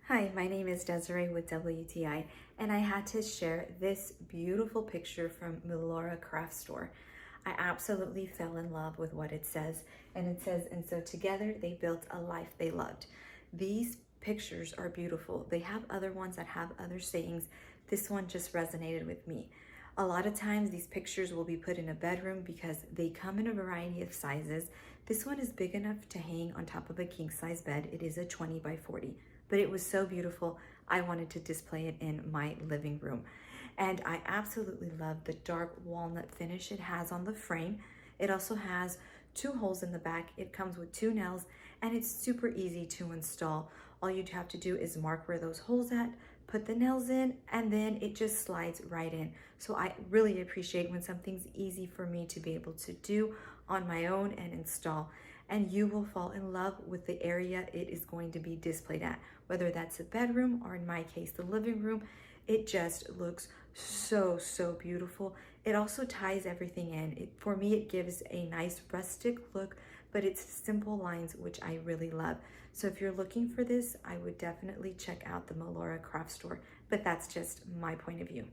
Hi, my name is Desiree with WTI, and I had to share this beautiful picture from Meliora Craft store. I absolutely fell in love with what it says, and it says, "And so together they built a life they loved." These pictures are beautiful. They have other ones that have other sayings. This one just resonated with me. A lot of times these pictures will be put in a bedroom because they come in a variety of sizes. This one is big enough to hang on top of a king size bed. It is a 20 by 40, but it was so beautiful. I wanted to display it in my living room. And I absolutely love the dark walnut finish it has on the frame. It also has two holes in the back. It comes with two nails and it's super easy to install. All you'd have to do is mark where those holes at, put the nails in, and then it just slides right in. So I really appreciate when something's easy for me to be able to do on my own and install. And you will fall in love with the area it is going to be displayed at, whether that's a bedroom or in my case, the living room. It just looks so beautiful. It also ties everything in. For me, it gives a nice rustic look, but it's simple lines, which I really love. So if you're looking for this, I would definitely check out the Meliora Craft store, but that's just my point of view.